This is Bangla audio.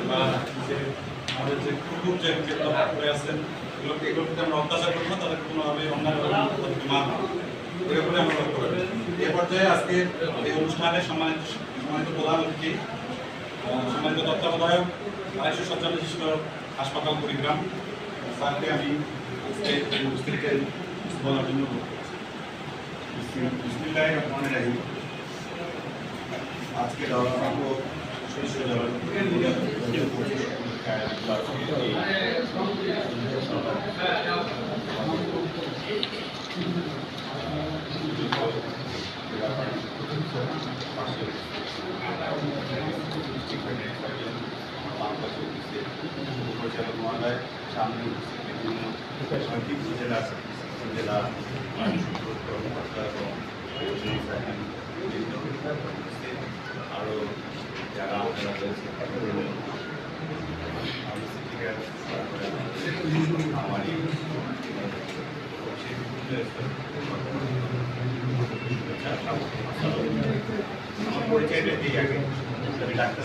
বা যে আমাদের যে কুকুর যে করে আছেন এগুলোকে আমরা অত্যাচার করবো না, তাদেরকে কোনোভাবে অন্যায় তাদেরকে মারব না, এর উপরে আমরা লক্ষ্য রাখবো। এ পর্যায়ে আজকে এই অনুষ্ঠানে সম্মানিত প্রধান অতিথি, সম্মানিত তত্ত্বাবধায়ক 250 শয্যা বিশিষ্ট হাসপাতাল কুড়িগ্রাম স্যারকে আমি আজকে উপস্থিতিতে বলার জন্য আজকে মহোদয় সামনে বিভিন্ন জেলা জেলা কর্মকর্তা এবং আরও যারা আপনারা রয়েছে আমারই আমার পরিচয়টা দিই আগে আমি ডাক্তার